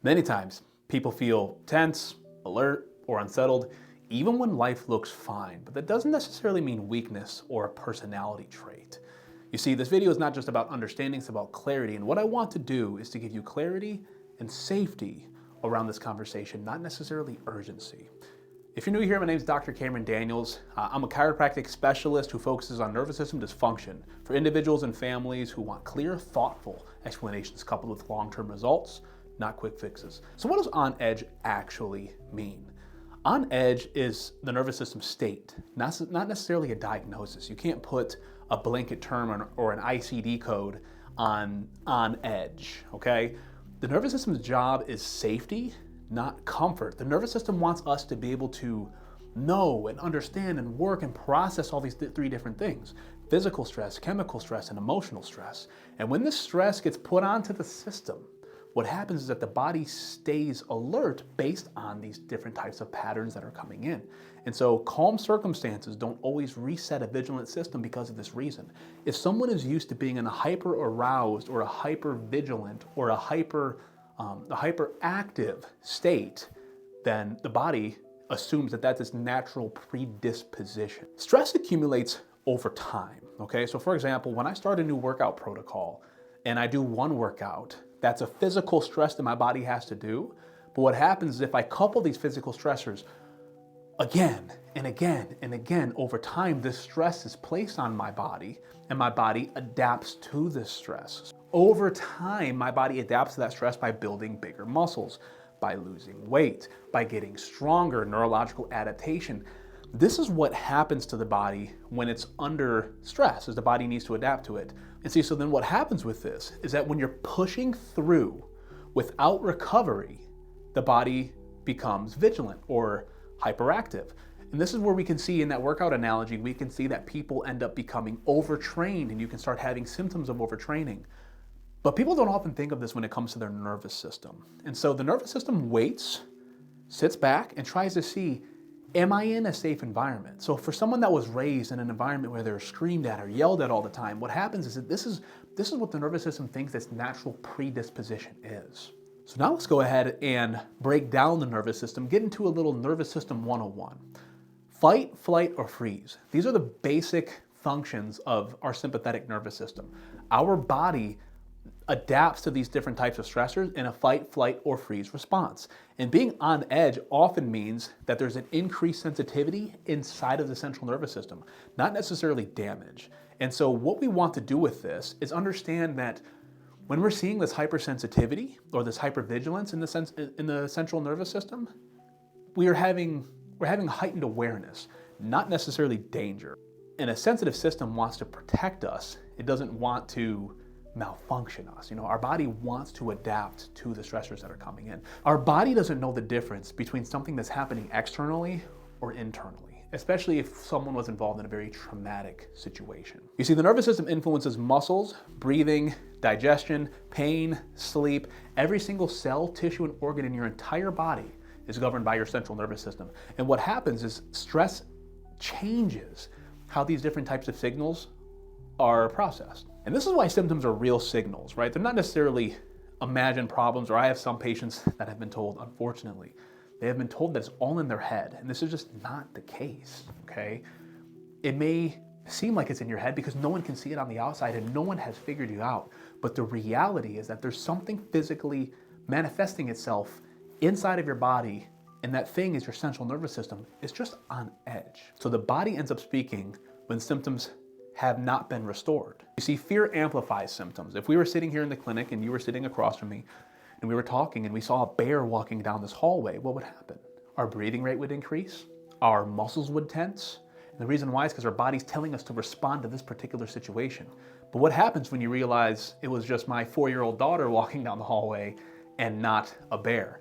Many times, people feel tense, alert, or unsettled, even when life looks fine, but that doesn't necessarily mean weakness or a personality trait. You see, this video is not just about understanding, it's about clarity, and what I want to do is to give you clarity and safety around this conversation, not necessarily urgency. If you're new here, my name is Dr. Cameron Daniels. I'm a chiropractic specialist who focuses on nervous system dysfunction for individuals and families who want clear, thoughtful explanations coupled with long-term results, not quick fixes. So what does on edge actually mean? On edge is the nervous system state, not necessarily a diagnosis. You can't put a blanket term or an ICD code on edge, okay? The nervous system's job is safety, not comfort. The nervous system wants us to be able to know and understand and work and process all these three different things: physical stress, chemical stress, and emotional stress. And when this stress gets put onto the system, what happens is that the body stays alert based on these different types of patterns that are coming in. And so calm circumstances don't always reset a vigilant system because of this reason. If someone is used to being in a hyper aroused or a hyper vigilant or a hyperactive state, then the body assumes that that's its natural predisposition. Stress accumulates over time, okay? So for example, when I start a new workout protocol and I do one workout, that's a physical stress that my body has to do. But what happens is if I couple these physical stressors again and again and again over time, this stress is placed on my body and my body adapts to this stress. Over time, my body adapts to that stress by building bigger muscles, by losing weight, by getting stronger, neurological adaptation. This is what happens to the body when it's under stress, as the body needs to adapt to it. And see, so then what happens with this is that when you're pushing through without recovery, the body becomes vigilant or hyperactive. And this is where we can see in that workout analogy, we can see that people end up becoming overtrained and you can start having symptoms of overtraining. But people don't often think of this when it comes to their nervous system. And so the nervous system waits, sits back, and tries to see, am I in a safe environment? So for someone that was raised in an environment where they're screamed at or yelled at all the time, what happens is that this is what the nervous system thinks its natural predisposition is. So now let's go ahead and break down the nervous system, get into a little nervous system 101. Fight, flight, or freeze. These are the basic functions of our sympathetic nervous system. Our body adapts to these different types of stressors in a fight, flight, or freeze response. And being on edge often means that there's an increased sensitivity inside of the central nervous system, not necessarily damage. And so what we want to do with this is understand that when we're seeing this hypersensitivity or this hypervigilance in the central nervous system, we're having heightened awareness, not necessarily danger. And a sensitive system wants to protect us. It doesn't want to malfunction us. Our body wants to adapt to the stressors that are coming in. Our body doesn't know the difference between something that's happening externally or internally, especially if someone was involved in a very traumatic situation. You see, the nervous system influences muscles, breathing, digestion, pain, sleep. Every single cell, tissue, and organ in your entire body is governed by your central nervous system. And what happens is stress changes how these different types of signals are processed. And this is why symptoms are real signals, right? They're not necessarily imagined problems, or I have some patients that have been told, unfortunately, they have been told that it's all in their head, and this is just not the case, okay? It may seem like it's in your head because no one can see it on the outside and no one has figured you out, but the reality is that there's something physically manifesting itself inside of your body, and that thing is your central nervous system. It's just on edge. So the body ends up speaking when symptoms have not been restored. You see, fear amplifies symptoms. If we were sitting here in the clinic and you were sitting across from me and we were talking and we saw a bear walking down this hallway, what would happen? Our breathing rate would increase, our muscles would tense, and the reason why is because our body's telling us to respond to this particular situation. But what happens when you realize it was just my 4-year-old daughter walking down the hallway and not a bear?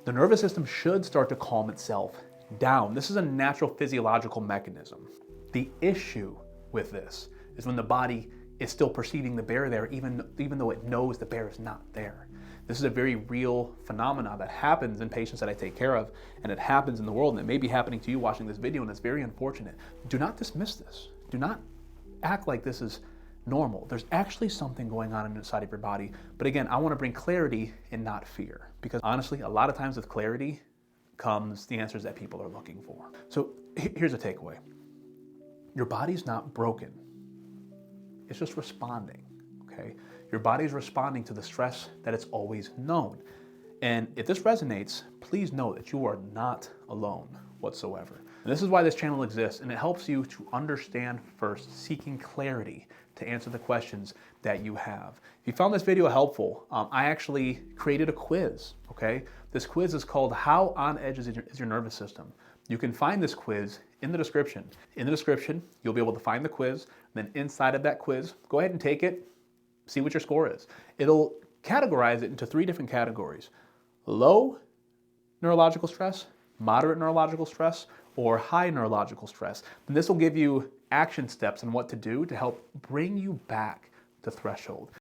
The nervous system should start to calm itself down. This is a natural physiological mechanism. The issue with this is when the body is still perceiving the bear there, even though it knows the bear is not there. This is a very real phenomena that happens in patients that I take care of, and it happens in the world, and it may be happening to you watching this video, and it's very unfortunate. Do not dismiss this. Do not act like this is normal. There's actually something going on inside of your body. But again, I want to bring clarity and not fear, because honestly, a lot of times with clarity comes the answers that people are looking for. So here's a takeaway. Your body's not broken. It's just responding, okay? Your body's responding to the stress that it's always known. And if this resonates, please know that you are not alone whatsoever. And this is why this channel exists, and it helps you to understand first, seeking clarity to answer the questions that you have. If you found this video helpful, I actually created a quiz, okay? This quiz is called How on Edge is Your Nervous System? You can find this quiz in the description. In the description, you'll be able to find the quiz. Then inside of that quiz, go ahead and take it, see what your score is. It'll categorize it into 3 different categories: low neurological stress, moderate neurological stress, or high neurological stress. And this will give you action steps on what to do to help bring you back to threshold.